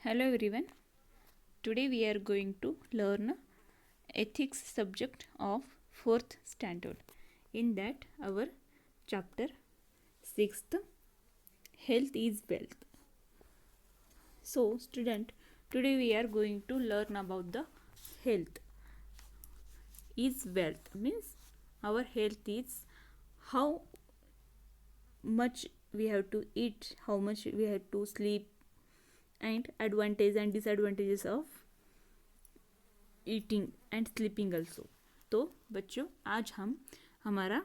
Hello everyone. Today we are going to learn ethics subject of 4th standard. In that our chapter 6th, health is wealth. So student, today we are going to learn about the health is wealth. Means our health is how much we have to eat, how much we have to sleep, and advantage and disadvantages of eating and sleeping also. तो बच्चों, आज हम हमारा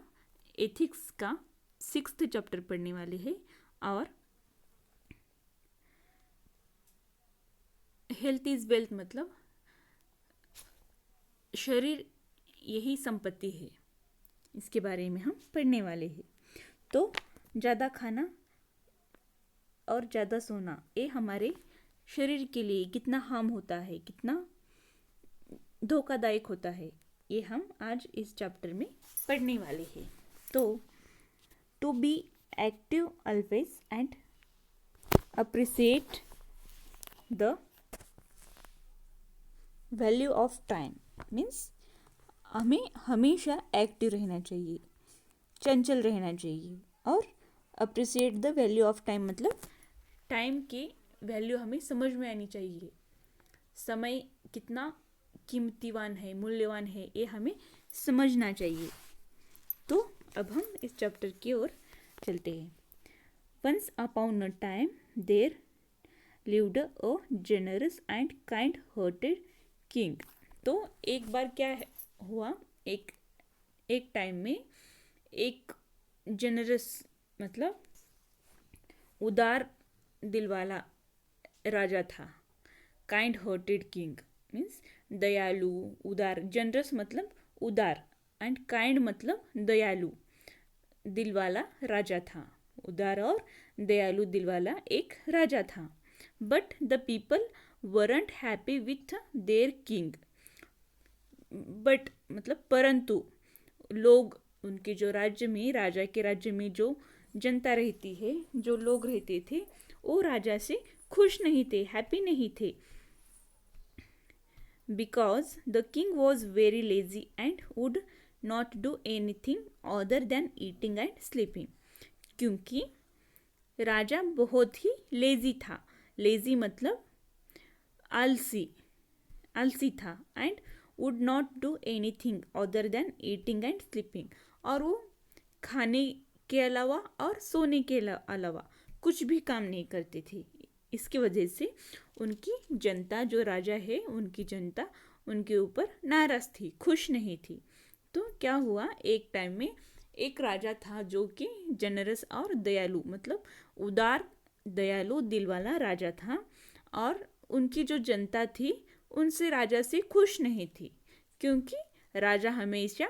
ethics का 6th chapter पढ़ने वाले हैं. और हेल्थ इज वेल्थ मतलब शरीर यही संपत्ति है, इसके बारे में हम पढ़ने वाले हैं. तो ज़्यादा खाना और ज़्यादा सोना ये हमारे शरीर के लिए कितना हार्म होता है, कितना धोखादायक होता है, ये हम आज इस चैप्टर में पढ़ने वाले हैं. तो to be active always and appreciate the value of time. Means हमें हमेशा एक्टिव रहना चाहिए, चंचल रहना चाहिए. और appreciate the value of time मतलब टाइम की वैल्यू हमें समझ में आनी चाहिए. समय कितना कीमतीवान है, मूल्यवान है, ये हमें समझना चाहिए. तो अब हम इस चैप्टर की ओर चलते हैं. Once upon a time there lived a generous and kind hearted king. तो एक बार क्या हुआ, एक टाइम में एक जेनरस मतलब उदार दिल वाला राजा था. काइंड हार्टेड किंग मीन्स दयालु, उदार. जनरस मतलब उदार एंड काइंड मतलब दयालु दिल वाला राजा था. उदार और दयालु दिल वाला एक राजा था. But the people weren't happy with their king. But मतलब परंतु लोग उनके जो राज्य में, राजा के राज्य में जो जनता रहती है, जो लोग रहते थे, वो राजा से खुश नहीं थे, हैप्पी नहीं थे. Because the king was very lazy and would not do anything other than eating and sleeping. क्योंकि राजा बहुत ही लेजी था. लेजी मतलब आलसी था. And would not do anything other than eating and sleeping. और वो खाने के अलावा और सोने के अलावा कुछ भी काम नहीं करते थे. इसकी वजह से उनकी जनता, जो राजा है उनकी जनता उनके ऊपर नाराज थी, खुश नहीं थी. तो क्या हुआ, एक टाइम में एक राजा था जो कि जनरस और दयालु मतलब उदार दयालु दिल वाला राजा था. और उनकी जो जनता थी उनसे राजा से खुश नहीं थी, क्योंकि राजा हमेशा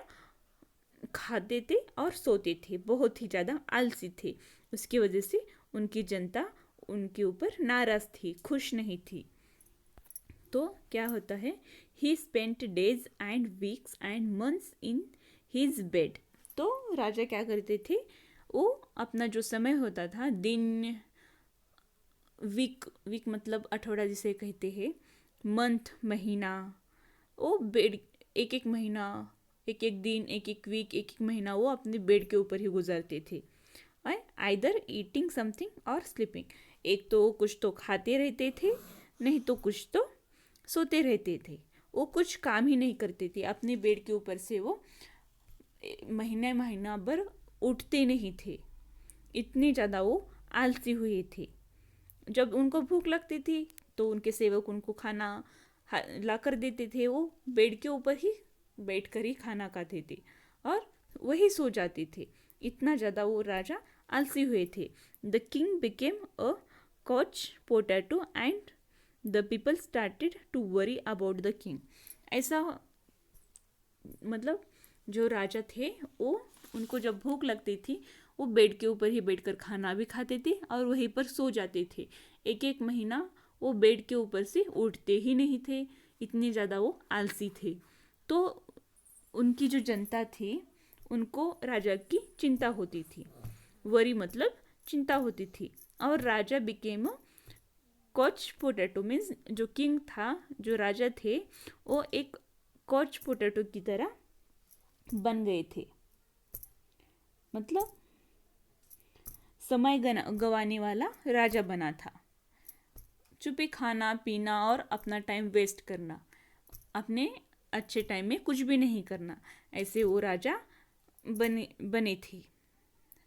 खाते थे और सोते थे, बहुत ही ज़्यादा आलसी थे. उसकी वजह से उनकी जनता उनके ऊपर नाराज थी, खुश नहीं थी. तो क्या होता है, ही spent days and weeks and months in his bed. तो राजा क्या करते थे, वो अपना जो समय होता था, दिन, वीक मतलब अठौड़ा जिसे कहते हैं, मंथ महीना, वो बेड एक एक महीना, एक एक दिन, एक एक वीक, एक एक महीना वो अपने बेड के ऊपर ही गुजारते थे. आइदर ईटिंग समथिंग और स्लीपिंग. एक तो कुछ तो खाते रहते थे, नहीं तो कुछ तो सोते रहते थे. वो कुछ काम ही नहीं करते थे. अपने बेड के ऊपर से वो महीना भर उठते नहीं थे, इतने ज़्यादा वो आलसी हुए थे. जब उनको भूख लगती थी तो उनके सेवक उनको खाना ला कर देते थे. वो बेड के ऊपर ही बैठ कर ही खाना खाते थे और वही सो जाते थे. इतना ज़्यादा वो राजा आलसी हुए थे. The king became a couch potato and the people started to worry about the king. ऐसा मतलब जो राजा थे वो, उनको जब भूख लगती थी वो बेड के ऊपर ही बैठकर खाना भी खाते थे और वहीं पर सो जाते थे. एक एक महीना वो बेड के ऊपर से उठते ही नहीं थे, इतने ज़्यादा वो आलसी थे. तो उनकी जो जनता थी उनको राजा की चिंता होती थी. वरी मतलब चिंता होती थी. और राजा बिकेम कॉच पोटैटो मीन्स जो किंग था, जो राजा थे, वो एक कॉच पोटैटो की तरह बन गए थे। मतलब समय गंवाने वाला राजा बना था। चुपे खाना पीना और अपना टाइम वेस्ट करना, अपने अच्छे टाइम में कुछ भी नहीं करना, ऐसे वो राजा बने थे।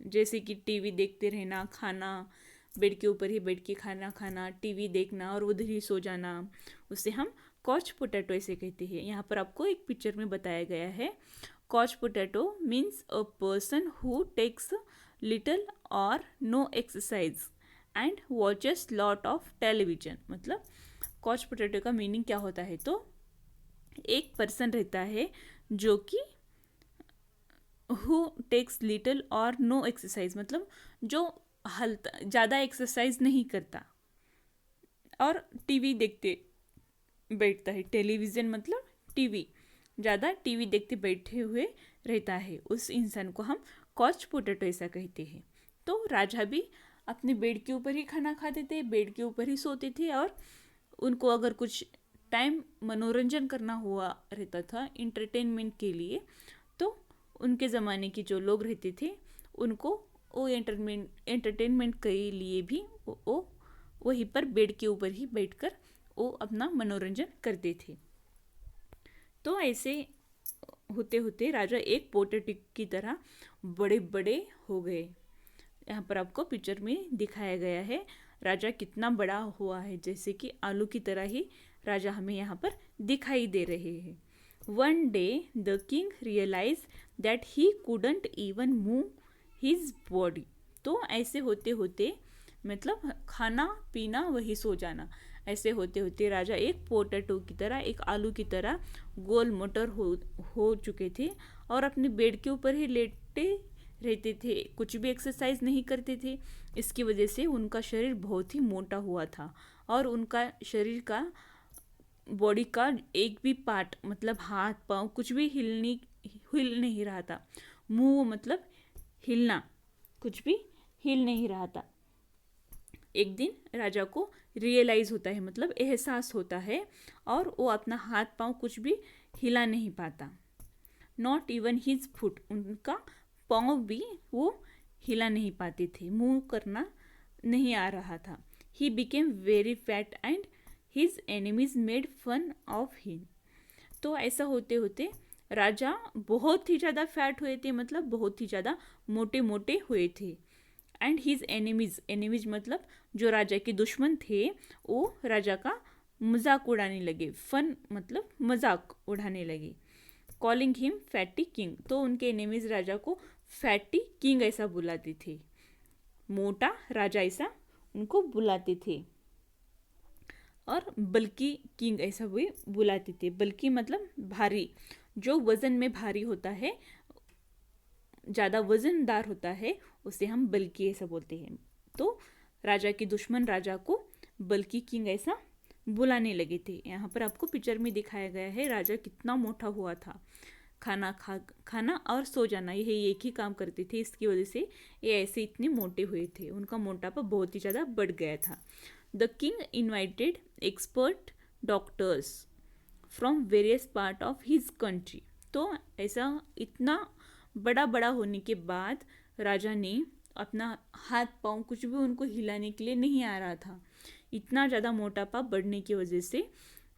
जैसे कि टीवी देखते रहना, खाना बेड के ऊपर ही बैठ के खाना खाना, टीवी देखना और उधर ही सो जाना, उसे हम कॉच पोटैटो ऐसे कहते हैं। यहाँ पर आपको एक पिक्चर में बताया गया है। Couch potato means a person who takes little और no exercise and watches lot of television. मतलब कॉच पोटैटो का मीनिंग क्या होता है, तो एक पर्सन रहता है जो कि हु टेक्स लिटिल और नो एक्सरसाइज, मतलब जो ज़्यादा एक्सरसाइज नहीं करता और टीवी देखते बैठता है। टेलीविज़न मतलब टीवी, ज़्यादा टीवी देखते बैठे हुए रहता है, उस इंसान को हम कॉच पोटैटो ऐसा कहते हैं। तो राजा भी अपने बेड के ऊपर ही खाना खाते थे, बेड के ऊपर ही सोते थे, और उनको अगर कुछ टाइम मनोरंजन करना हुआ रहता था इंटरटेनमेंट के लिए, तो उनके ज़माने के जो लोग रहते थे उनको वो एंटरटेनमेंट के लिए भी वो वहीं पर बेड के ऊपर ही बैठकर वो अपना मनोरंजन करते थे। तो ऐसे होते होते राजा एक पोटैटो की तरह बड़े बड़े हो गए। यहाँ पर आपको पिक्चर में दिखाया गया है राजा कितना बड़ा हुआ है, जैसे कि आलू की तरह ही राजा हमें यहाँ पर दिखाई दे रहे हैं। One day the king realize that he couldn't even move his body. तो ऐसे होते होते, मतलब खाना पीना वही सो जाना, ऐसे होते होते राजा एक पोटैटो की तरह, एक आलू की तरह गोल मोटर हो चुके थे और अपने बेड के ऊपर ही लेटे रहते थे, कुछ भी एक्सरसाइज नहीं करते थे। इसकी वजह से उनका शरीर बहुत ही मोटा हुआ था और उनका शरीर का, बॉडी का एक भी पार्ट, मतलब हाथ पाँव कुछ भी हिल नहीं रहा था। मुंह मतलब हिलना, कुछ भी हिल नहीं रहा था। एक दिन राजा को रियलाइज होता है, मतलब एहसास होता है, और वो अपना हाथ पाँव कुछ भी हिला नहीं पाता। नॉट इवन हिज फुट, उनका पाँव भी वो हिला नहीं पाते थे, मूव करना नहीं आ रहा था। He became very fat and his enemies made fun of him. तो ऐसा होते होते राजा बहुत ही ज़्यादा फैट हुए थे, मतलब बहुत ही ज़्यादा मोटे मोटे हुए थे। एंड हिज एनिमीज मतलब जो राजा के दुश्मन थे, वो राजा का मजाक उड़ाने लगे। फन मतलब मजाक उड़ाने लगे। कॉलिंग हिम फैटी किंग, तो उनके एनिमीज राजा को फैटी किंग ऐसा बुलाते थे, मोटा राजा ऐसा उनको बुलाते थे। और बल्कि किंग ऐसा भी बुलाते थे। बल्कि मतलब भारी, जो वज़न में भारी होता है, ज़्यादा वज़नदार होता है, उसे हम बल्कि ऐसा बोलते हैं। तो राजा के दुश्मन राजा को बल्कि किंग ऐसा बुलाने लगे थे। यहाँ पर आपको पिक्चर में दिखाया गया है राजा कितना मोटा हुआ था। खाना और सो जाना, यही एक ही काम करते थे, इसकी वजह से ये ऐसे इतने मोटे हुए थे, उनका मोटापा बहुत ही ज़्यादा बढ़ गया था। The king invited expert doctors from various part of his country. तो ऐसा इतना बड़ा बड़ा होने के बाद राजा ने अपना हाथ पाँव कुछ भी उनको हिलाने के लिए नहीं आ रहा था। इतना ज़्यादा मोटापा बढ़ने की वजह से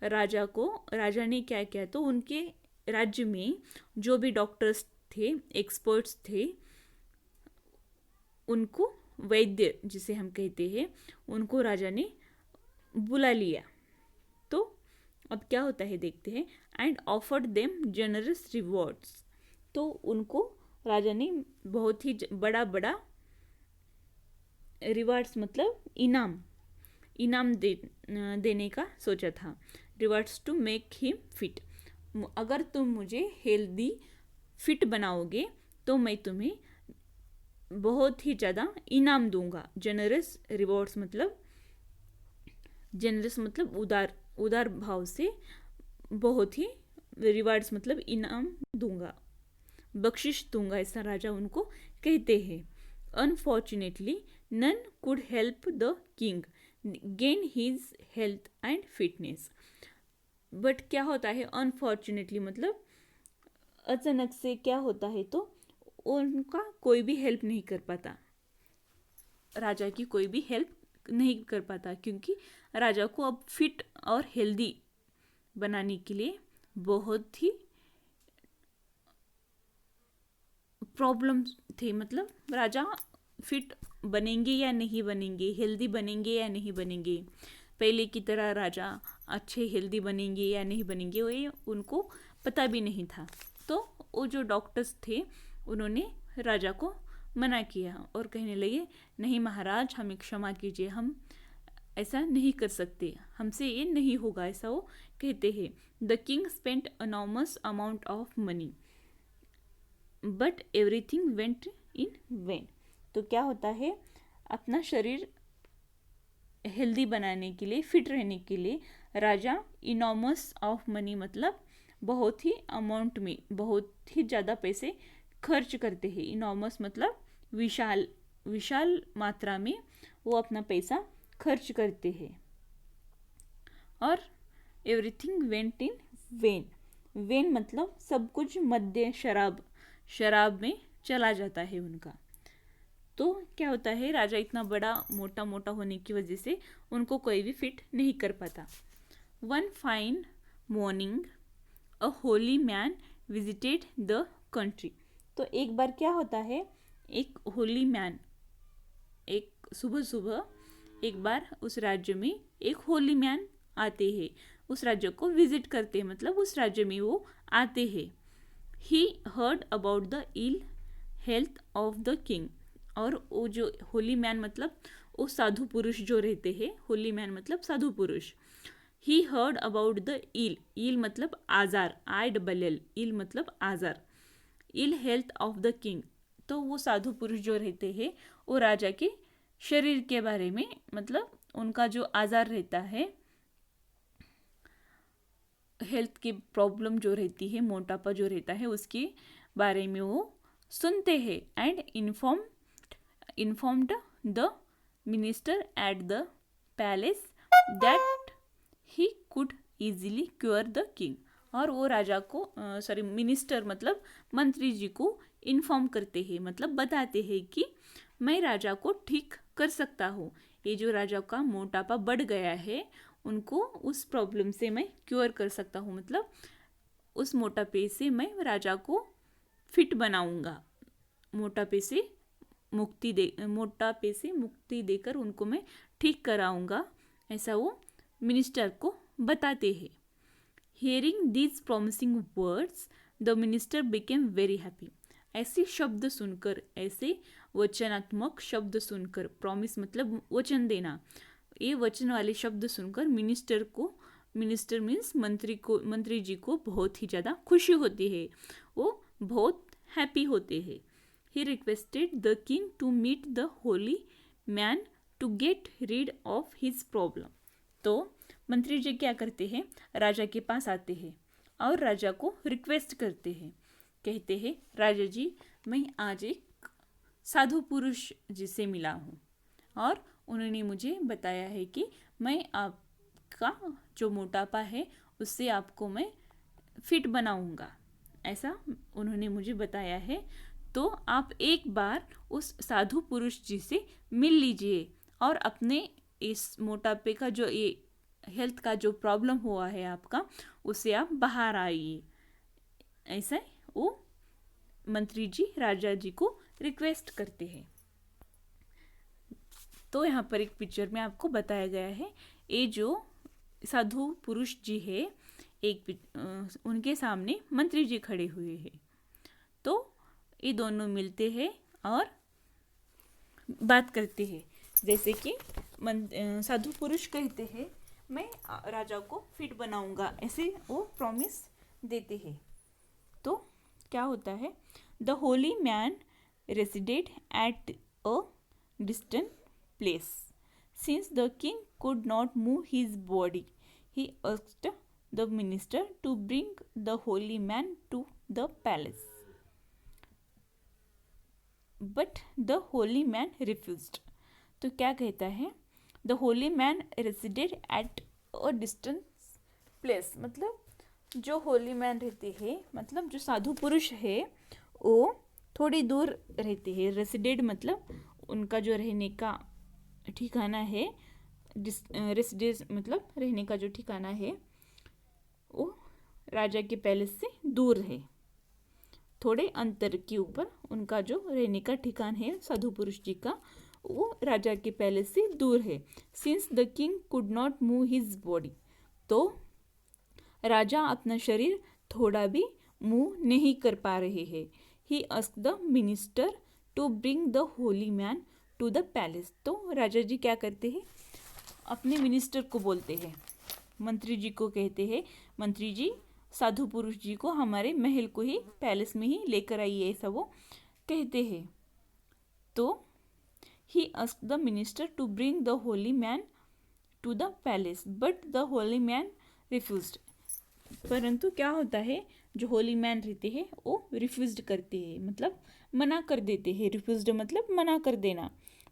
राजा ने क्या किया, तो उनके राज्य में जो भी डॉक्टर्स थे, एक्सपर्ट्स थे, उनको वैद्य जिसे हम कहते हैं, उनको राजा ने बुला लिया। तो अब क्या होता है देखते हैं। And offered them generous rewards, तो उनको राजा ने बहुत ही बड़ा बड़ा रिवार्ड्स मतलब इनाम देने का सोचा था। Rewards to make him fit, अगर तुम मुझे हेल्दी फिट बनाओगे तो मैं तुम्हें बहुत ही ज़्यादा इनाम दूंगा। जनरस रिवॉर्ड्स मतलब, जनरस मतलब उदार भाव से, बहुत ही, रिवार्ड्स मतलब इनाम दूंगा, बख्शिश दूंगा, ऐसा राजा उनको कहते हैं। Unfortunately none could help the king, gain his health and fitness. But क्या होता है अनफॉर्चुनेटली, मतलब अचानक से क्या होता है तो उनका कोई भी हेल्प नहीं कर पाता, राजा की कोई भी हेल्प नहीं कर पाता, क्योंकि राजा को अब फिट और हेल्दी बनाने के लिए बहुत ही प्रॉब्लम थे। मतलब राजा फिट बनेंगे या नहीं बनेंगे, हेल्दी बनेंगे या नहीं बनेंगे, पहले की तरह राजा अच्छे हेल्दी बनेंगे या नहीं बनेंगे, वो उनको पता भी नहीं था। तो वो जो डॉक्टर्स थे उन्होंने राजा को मना किया और कहने लगे, नहीं महाराज, हमें क्षमा कीजिए, हम ऐसा नहीं कर सकते, हमसे ये नहीं होगा, ऐसा वो कहते हैं। The king spent enormous amount of money but everything went in vain. तो क्या होता है, अपना शरीर हेल्दी बनाने के लिए, फिट रहने के लिए राजा इनॉर्मस ऑफ मनी मतलब बहुत ही अमाउंट में, बहुत ही ज़्यादा पैसे खर्च करते हैं। इनॉर्मस मतलब विशाल, विशाल मात्रा में वो अपना पैसा खर्च करते हैं। और everything went in when, when मतलब सब कुछ मद्य, शराब में चला जाता है उनका। तो क्या होता है, राजा इतना बड़ा मोटा मोटा होने की वजह से उनको कोई भी फिट नहीं कर पाता। One fine morning a Holi man visited the country. तो एक बार क्या होता है, एक होली मैन, एक सुबह सुबह एक बार उस राज्य में एक होली मैन आते हैं, उस राज्य को विजिट करते हैं, मतलब उस राज्य में वो आते हैं। He heard about the ill health of the king. और वो जो होली मैन मतलब वो साधु पुरुष जो रहते हैं, होली मैन मतलब साधु पुरुष। He heard about the ill, ill मतलब आजार, ILL, इल मतलब आजार, ill health of the king. तो वो साधु पुरुष जो रहते हैं वो राजा के शरीर के बारे में, मतलब उनका जो आजार रहता है, हेल्थ की प्रॉब्लम जो रहती है, मोटापा जो रहता है, उसके बारे में वो सुनते हैं। And informed the minister at the palace that he could easily cure the king। और वो राजा को मिनिस्टर मतलब मंत्री जी को इन्फॉर्म करते हैं, मतलब बताते हैं कि मैं राजा को ठीक कर सकता हूँ, ये जो राजा का मोटापा बढ़ गया है उनको उस प्रॉब्लम से मैं क्योर कर सकता हूँ, मतलब उस मोटापे से मैं राजा को फिट बनाऊंगा, मोटापे से मुक्ति देकर उनको मैं ठीक कराऊंगा, ऐसा वो मिनिस्टर को बताते हैं। Hearing these promising words the minister became very happy. ऐसे शब्द सुनकर, ऐसे वचनात्मक शब्द सुनकर, प्रॉमिस मतलब वचन देना, ये वचन वाले शब्द सुनकर मिनिस्टर मीन्स मंत्री जी को बहुत ही ज़्यादा खुशी होती है, वो बहुत हैप्पी होते हैं। He requested the king to meet the holy man to get rid of his problem। तो मंत्री जी क्या करते हैं, राजा के पास आते हैं और राजा को रिक्वेस्ट करते हैं, कहते हैं, राजा जी, मैं आज एक साधु पुरुष जी से मिला हूँ और उन्होंने मुझे बताया है कि मैं आपका जो मोटापा है उससे आपको मैं फिट बनाऊंगा, ऐसा उन्होंने मुझे बताया है। तो आप एक बार उस साधु पुरुष जी से मिल लीजिए और अपने इस मोटापे का जो ये हेल्थ का जो प्रॉब्लम हुआ है आपका, उससे आप बाहर आइए, ऐसा वो मंत्री जी राजा जी को रिक्वेस्ट करते हैं। तो यहाँ पर एक पिक्चर में आपको बताया गया है, ये जो साधु पुरुष जी है, उनके सामने मंत्री जी खड़े हुए हैं। तो ये दोनों मिलते हैं और बात करते हैं, जैसे कि साधु पुरुष कहते हैं, मैं राजा को फिट बनाऊंगा, ऐसे वो प्रॉमिस देते हैं। तो क्या होता है, the holy man resided at a distant place since the king could not move his body, he asked the minister to bring the holy man to the palace but the holy man refused. तो क्या कहता है, the holy man resided at a distance place, मतलब जो Holi man रहते हैं, मतलब जो साधु पुरुष है, वो थोड़ी दूर रहते हैं। रेसिडेड मतलब उनका जो रहने का ठिकाना है, रेसिडेंस मतलब रहने का जो ठिकाना है, वो राजा के पैलेस से दूर है। थोड़े अंतर के ऊपर उनका जो रहने का ठिकान है साधु पुरुष जी का, वो राजा के पैलेस से दूर है। Since the king could not move his body, तो राजा अपना शरीर थोड़ा भी मूव नहीं कर पा रहे हैं। He asked the minister to bring the holy man to the palace, तो राजा जी क्या करते हैं, अपने मिनिस्टर को बोलते हैं, मंत्री जी को कहते हैं, मंत्री जी साधु पुरुष जी को हमारे महल को ही, पैलेस में ही लेकर आइए, ऐसा वो कहते हैं। तो he asked the minister to bring the holy man to the palace but the holy man refused, परंतु क्या होता है, जो होली मैन रहते हैं वो रिफ्यूज्ड करते हैं, मतलब मना कर देते हैं। रिफ्यूज्ड मतलब मना कर देना,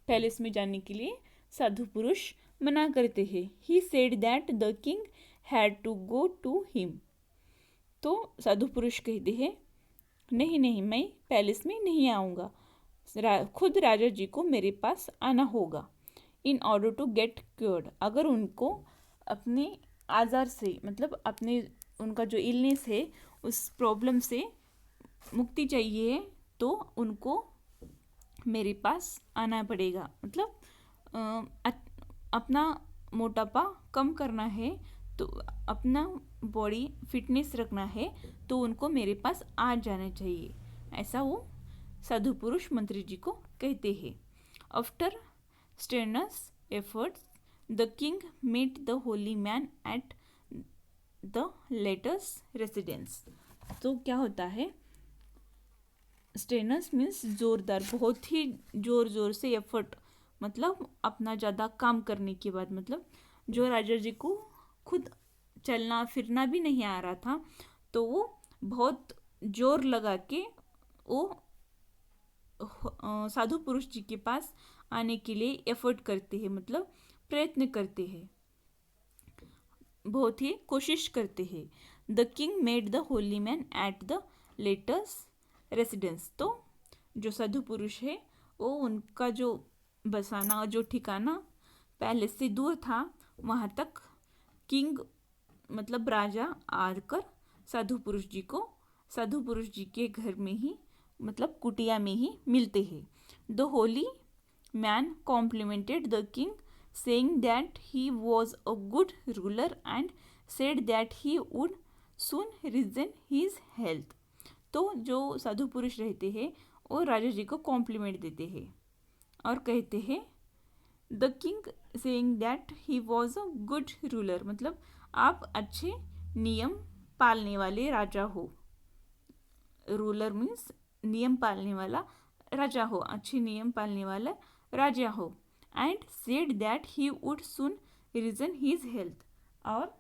पैलेस में जाने के लिए साधु पुरुष मना करते हैं। He said that the king had to go to him, तो साधु पुरुष कहते हैं नहीं नहीं, मैं पैलेस में नहीं आऊँगा, खुद राजा जी को मेरे पास आना होगा। In order to get cured, अगर उनको अपने आज़ार से, मतलब अपने उनका जो इलनेस है उस प्रॉब्लम से मुक्ति चाहिए, तो उनको मेरे पास आना पड़ेगा। मतलब अपना मोटापा कम करना है, तो अपना बॉडी फिटनेस रखना है, तो उनको मेरे पास आ जाना चाहिए, ऐसा वो साधु पुरुष मंत्री जी को कहते हैं। After strenuous efforts the king met the holy man at the latter's residence, तो क्या होता है, स्टेनस मीन्स जोरदार, बहुत ही जोर जोर से, एफर्ट मतलब अपना ज़्यादा काम करने के बाद, मतलब जो राजा जी को खुद चलना फिरना भी नहीं आ रहा था, तो वो बहुत जोर लगा के वो साधु पुरुष जी के पास आने के लिए एफर्ट करते हैं, मतलब प्रयत्न करते हैं, बहुत ही कोशिश करते हैं। The king made the holy man at the latter's residence, तो जो साधु पुरुष है वो उनका जो बसाना, जो ठिकाना पैलेस से दूर था, वहाँ तक किंग मतलब राजा आकर साधु पुरुष जी को साधु पुरुष जी के घर में ही, मतलब कुटिया में ही मिलते हैं। The holy man complimented the king saying that he was a good ruler and said that he would soon regain his health, तो जो साधु पुरुष रहते हैं वो राजा जी को कॉम्प्लीमेंट देते हैं और कहते हैं, the king saying that he was a good ruler, मतलब आप अच्छे नियम पालने वाले राजा हो। रूलर मीन्स नियम पालने वाला राजा हो, अच्छे नियम पालने वाला राजा हो। And said that he would soon regain his health, और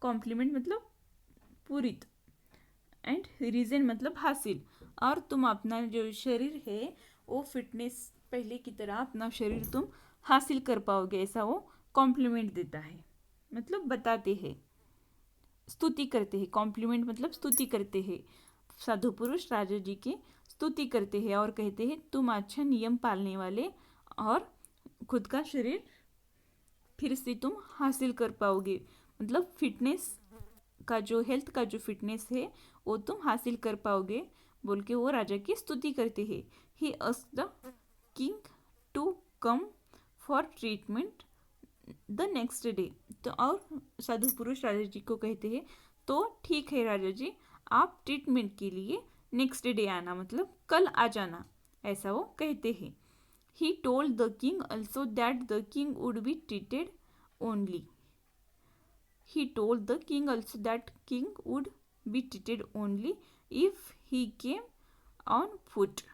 कॉम्प्लीमेंट मतलब पूरित, एंड रीजन मतलब हासिल, और तुम अपना जो शरीर है वो फिटनेस पहले की तरह अपना शरीर तुम हासिल कर पाओगे, ऐसा वो कॉम्प्लीमेंट देता है, मतलब बताते हैं, स्तुति करते हैं। कॉम्प्लीमेंट मतलब स्तुति करते हैं, साधु पुरुष राजा जी की स्तुति करते हैं और कहते हैं तुम अच्छा नियम पालने वाले और खुद का शरीर फिर से तुम हासिल कर पाओगे, मतलब फिटनेस का जो हेल्थ का जो फिटनेस है वो तुम हासिल कर पाओगे, बोल के वो राजा की स्तुति करते हैं। He asked the king to come for treatment the next day, तो और साधु पुरुष राजा जी को कहते हैं तो ठीक है राजा जी, आप ट्रीटमेंट के लिए नेक्स्ट डे आना, मतलब कल आ जाना, ऐसा वो कहते हैं। He told the king also that the king would be treated only. He told the king also that king would be treated only if he came on foot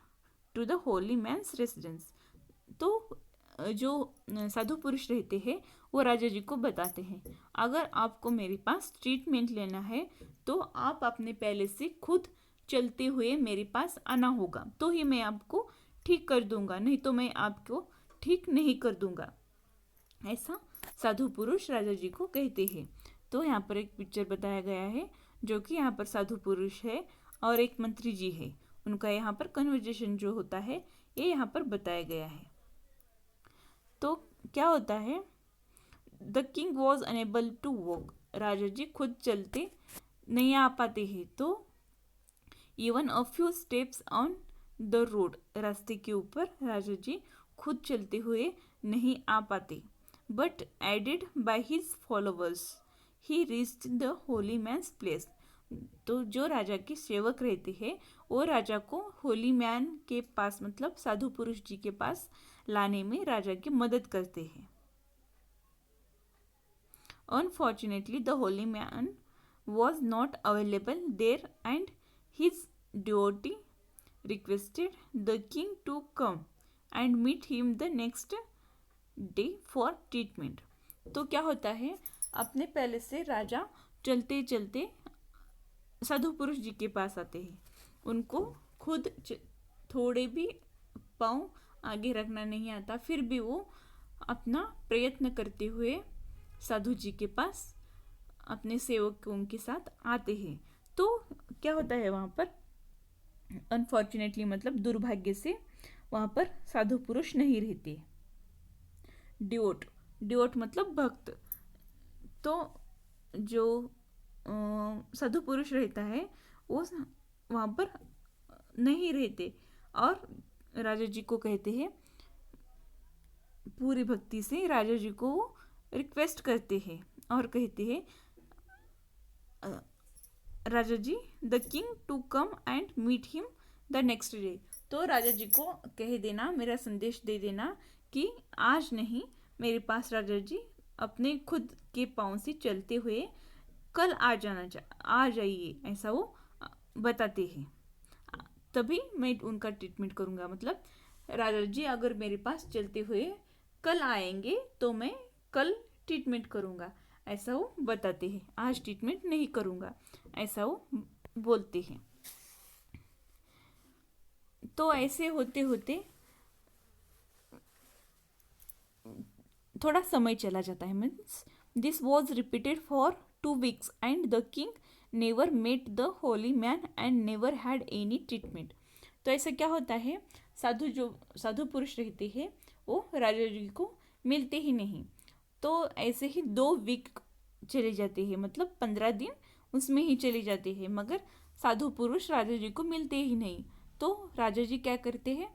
to the holy man's residence. तो जो साधु पुरुष रहते हैं वो राजा जी को बताते हैं, अगर आपको मेरे पास ट्रीटमेंट लेना है तो आप अपने पैलेस से खुद चलते हुए मेरे पास आना होगा, तो ही मैं आपको ठीक कर दूंगा, नहीं तो मैं आपको ठीक नहीं कर दूंगा, ऐसा साधु पुरुष राजा जी को कहते हैं। तो यहाँ पर एक पिक्चर बताया गया है जो कि यहाँ पर साधु पुरुष है और एक मंत्री जी है, उनका यहाँ पर कन्वर्जेशन जो होता है ये यहाँ पर बताया गया है। तो क्या होता है, the king was unable to walk, राजा जी खुद चलते नहीं आ पाते हैं, तो even a few steps on the road, रास्ते के ऊपर राजा जी खुद चलते हुए नहीं आ पाते। But aided by his followers he reached the holy man's place, तो जो राजा के सेवक रहते हैं वो राजा को होली मैन के पास मतलब साधु पुरुष जी के पास लाने में राजा की मदद करते हैं। Unfortunately, the holy man was not available there and his devotee requested the king to come and meet him the next day for treatment. तो क्या होता है, अपने पहले से राजा चलते चलते साधु पुरुष जी के पास आते हैं, उनको खुद थोड़े भी पाँव आगे रखना नहीं आता, फिर भी वो अपना प्रयत्न करते हुए साधु जी के पास अपने सेवकों के साथ आते हैं। तो क्या होता है वहाँ पर, अनफॉर्चुनेटली मतलब दुर्भाग्य से वहाँ पर साधु पुरुष नहीं रहते। डिवोट, डिवोट मतलब भक्त, तो जो साधु पुरुष रहता है वो वहाँ पर नहीं रहते और राजा जी को कहते हैं, पूरी भक्ति से राजा जी को रिक्वेस्ट करते हैं और कहते हैं, राजा जी the king to come and meet him the next day, तो राजा जी को कह देना, मेरा संदेश दे देना कि आज नहीं, मेरे पास राजा जी अपने खुद के पाँव से चलते हुए कल आ जाइए, ऐसा वो बताते हैं, तभी मैं उनका ट्रीटमेंट करूँगा। मतलब राजा जी अगर मेरे पास चलते हुए कल आएंगे तो मैं कल ट्रीटमेंट करूँगा, ऐसा वो बताते हैं, आज ट्रीटमेंट नहीं करूँगा, ऐसा वो बोलते हैं। तो ऐसे होते होते थोड़ा समय चला जाता है, means this was repeated for 2 weeks and the king never met the holy man and never had any treatment. तो ऐसा क्या होता है, साधु पुरुष रहते हैं वो राजा जी को मिलते ही नहीं, तो ऐसे ही 2 week चले जाते हैं, मतलब 15 दिन उसमें ही चले जाते हैं, मगर साधु पुरुष राजा जी को मिलते ही नहीं। तो राजा जी क्या करते हैं,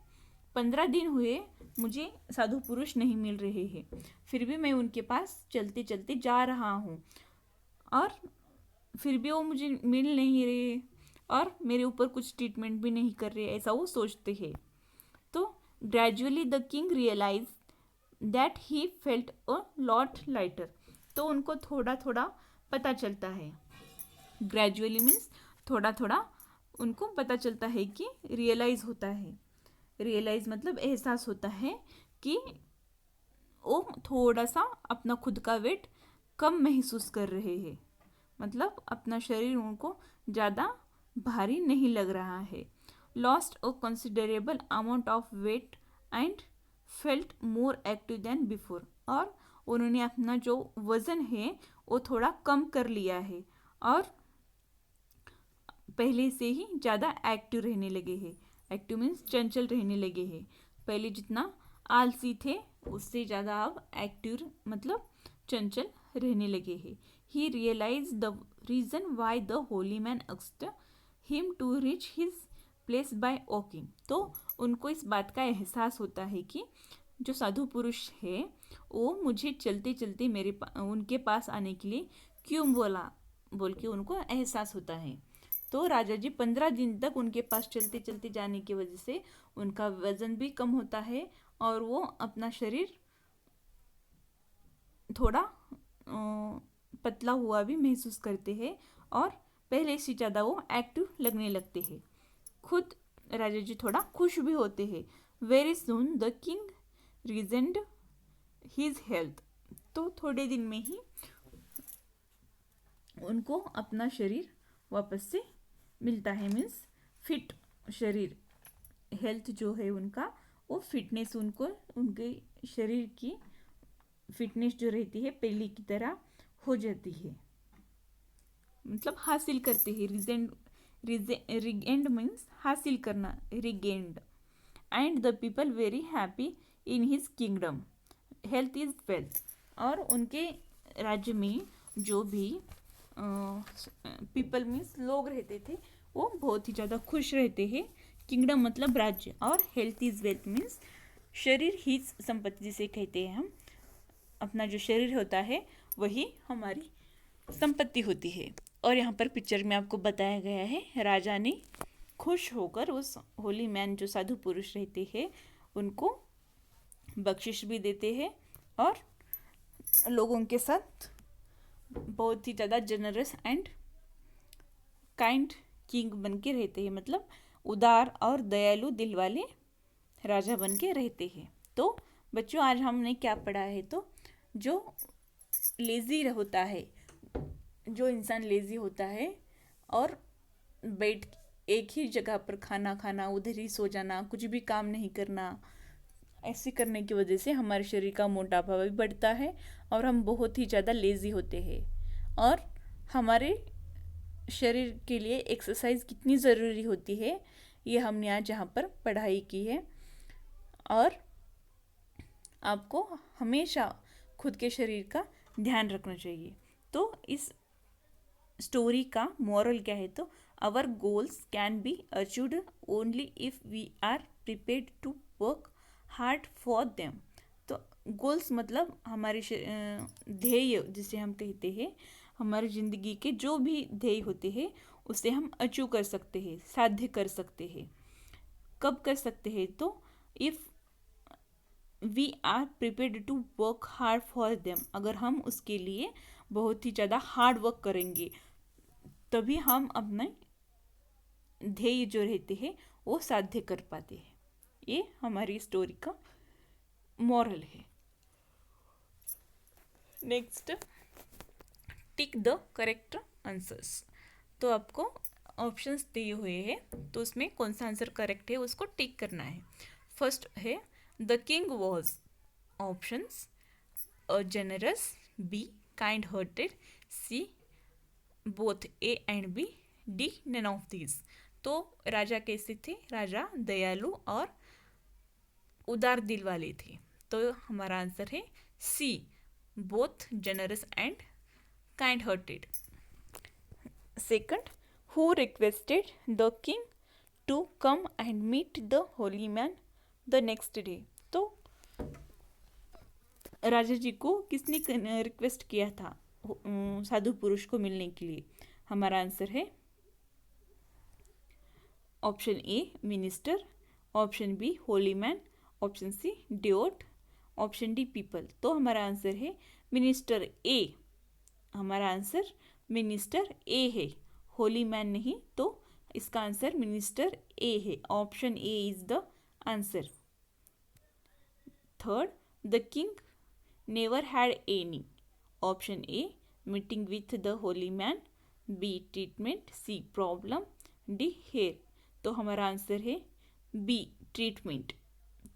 15 दिन हुए मुझे साधु पुरुष नहीं मिल रहे हैं, फिर भी मैं उनके पास चलते चलते जा रहा हूँ और फिर भी वो मुझे मिल नहीं रहे और मेरे ऊपर कुछ ट्रीटमेंट भी नहीं कर रहे, ऐसा वो सोचते हैं। तो gradually the king realize that he felt a lot lighter, तो उनको थोड़ा थोड़ा पता चलता है, ग्रेजुअली मीन्स थोड़ा थोड़ा उनको पता चलता है कि रियलाइज होता है, रियलाइज मतलब एहसास होता है कि वो थोड़ा सा अपना खुद का वेट कम महसूस कर रहे हैं, मतलब अपना शरीर उनको ज़्यादा भारी नहीं लग रहा है। Lost a considerable amount of weight and felt more active than before, और उन्होंने अपना जो वज़न है वो थोड़ा कम कर लिया है और पहले से ही ज़्यादा एक्टिव रहने लगे हैं। एक्टिव मीन्स चंचल रहने लगे हैं, पहले जितना आलसी थे उससे ज़्यादा अब एक्टिव मतलब चंचल रहने लगे हैं। He realise the reason why the holy man asked him to reach his place by walking, तो उनको इस बात का एहसास होता है कि जो साधु पुरुष है वो मुझे चलते चलते उनके पास आने के लिए क्यों बोल के उनको एहसास होता है। तो राजा जी 15 दिन तक उनके पास चलते चलते जाने की वजह से उनका वज़न भी कम होता है और वो अपना शरीर थोड़ा पतला हुआ भी महसूस करते हैं और पहले से ज़्यादा वो एक्टिव लगने लगते हैं। खुद राजा जी थोड़ा खुश भी होते हैं। Very soon the king regained his health, तो थोड़े दिन में ही उनको अपना शरीर वापस से मिलता है, मीन्स फिट शरीर, हेल्थ जो है उनका वो फिटनेस उनको उनके शरीर की फिटनेस जो रहती है पहले की तरह हो जाती है, मतलब हासिल करते हैं। रिगेंड मीन्स हासिल करना, regained. And the people very happy in his kingdom, health is wealth. और उनके राज्य में जो भी पीपल मीन्स लोग रहते थे वो बहुत ही ज़्यादा खुश रहते हैं। किंगडम मतलब राज्य, और हेल्थ इज वेल्थ मीन्स शरीर ही संपत्ति जिसे कहते हैं हम। अपना जो शरीर होता है वही हमारी संपत्ति होती है। और यहाँ पर पिक्चर में आपको बताया गया है राजा ने खुश होकर उस होली मैन जो साधु पुरुष रहते हैं उनको बख्शिश भी देते हैं और लोगों के साथ बहुत ही ज़्यादा जनरस एंड काइंड किंग बन के रहते हैं, मतलब उदार और दयालु दिल वाले राजा बन के रहते हैं। तो बच्चों आज हमने क्या पढ़ा है, तो जो लेज़ी होता है, जो इंसान लेज़ी होता है और बैठ एक ही जगह पर खाना खाना, उधर ही सो जाना, कुछ भी काम नहीं करना, ऐसे करने की वजह से हमारे शरीर का मोटापा भी बढ़ता है और हम बहुत ही ज़्यादा लेज़ी होते हैं। और हमारे शरीर के लिए एक्सरसाइज कितनी ज़रूरी होती है ये हमने आज यहाँ पर पढ़ाई की है। और आपको हमेशा खुद के शरीर का ध्यान रखना चाहिए। तो इस स्टोरी का मॉरल क्या है, तो our goals can be achieved only if we are prepared to work hard for them. तो गोल्स मतलब हमारे ध्येय जिसे हम कहते हैं, हमारी ज़िंदगी के जो भी ध्येय होते हैं उसे हम अचीव कर सकते हैं, साध्य कर सकते हैं। कब कर सकते हैं, तो if we are prepared to work hard for them, अगर हम उसके लिए बहुत ही ज़्यादा हार्ड वर्क करेंगे तभी हम अपने ध्येय जो रहते हैं वो साध्य कर पाते हैं। ये हमारी स्टोरी का मॉरल है। Next, tick the correct answers. तो आपको ऑप्शंस दिए हुए हैं, तो उसमें कौन सा आंसर करेक्ट है उसको टिक करना है। फर्स्ट है the king was, options a generous, b kind hearted, c both a and b, d none of these. तो राजा कैसे थे, राजा दयालु और उदार दिल वाले थे। तो हमारा आंसर है C, both generous and kind hearted. Second, who requested the king to come and meet the holy man the next day. तो राजा जी को किसने रिक्वेस्ट किया था साधु पुरुष को मिलने के लिए। हमारा आंसर है option A minister, option B holy man, option C डिओट, ऑप्शन डी पीपल। तो हमारा आंसर है मिनिस्टर ए। हमारा आंसर मिनिस्टर ए है, होली मैन नहीं। तो इसका आंसर मिनिस्टर ए है, option a is the answer. Third, the king never had any, option a meeting with the holy man, b treatment, c problem, d hair. तो हमारा answer है B treatment.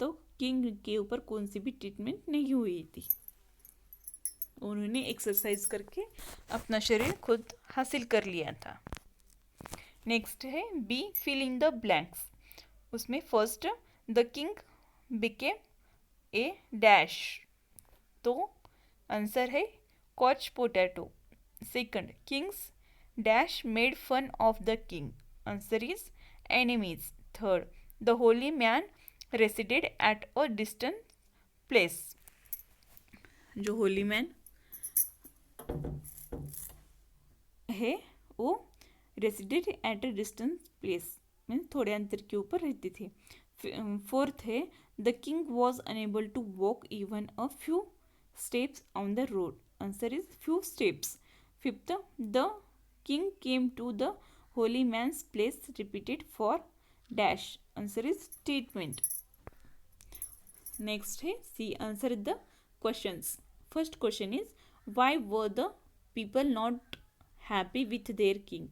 तो king के ऊपर कौन सी भी treatment नहीं हुई थी, उन्होंने एक्सरसाइज करके अपना शरीर खुद हासिल कर लिया था। नेक्स्ट है B fill in the blanks. उसमें first the king became a dash, तो आंसर है couch potato. Second, king's dash made fun of the king, answer is enemies. Third, the holy man resided at a distant place. जो Holi man है वो resided at a distant place, means थोड़े अंतर के ऊपर रहते थे। फोर्थ है the king was unable to walk even a few steps on the road, answer is few steps. Fifth, the king came to the holy man's place repeated for dash, answer is treatment. Next है C, answer the questions. First question is why were the people not happy with their king,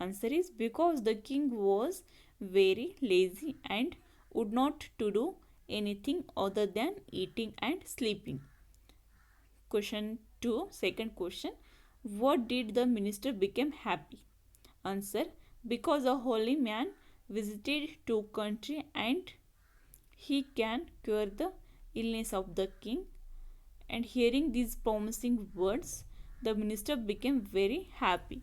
answer is because the king was very lazy and would not to do anything other than eating and sleeping. Question 2, second question. What did the minister become happy? Answer: because a holy man visited to country and he can cure the illness of the king. And hearing these promising words, the minister became very happy.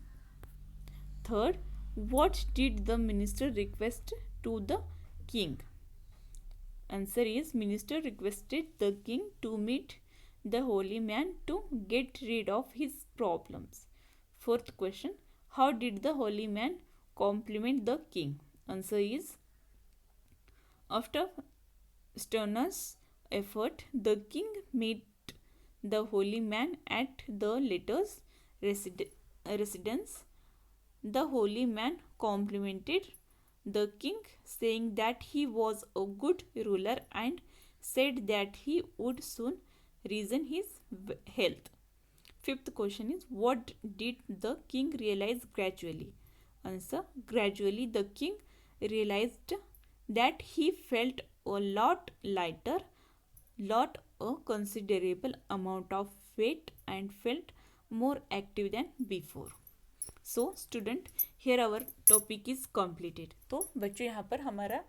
Third, what did the minister request to the king? Answer is: minister requested the king to meet the holy man to get rid of his problems. Fourth question, how did the holy man compliment the king? Answer is: after strenuous effort, the king met the holy man at the latter's residence. The holy man complimented the king, saying that he was a good ruler and said that he would soon regain his health. Fifth question is: what did the king realize gradually? Answer: gradually the king realized that he felt a lot lighter, lost a considerable amount of weight, and felt more active than before. So student, here our topic is completed. तो बच्चों, यहाँ पर हमारा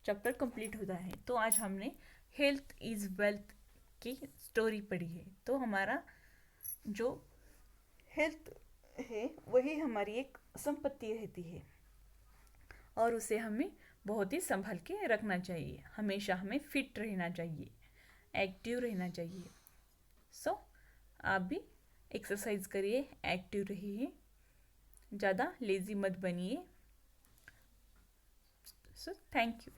chapter complete होता है. तो आज हमने हेल्थ इज़ वेल्थ की स्टोरी पढ़ी है. तो हमारा जो हेल्थ है वही हमारी एक संपत्ति रहती है और उसे हमें बहुत ही संभाल के रखना चाहिए. हमेशा हमें फिट रहना चाहिए, एक्टिव रहना चाहिए. सो आप भी एक्सरसाइज करिए, एक्टिव रहिए, ज़्यादा लेज़ी मत बनिए. So thank you.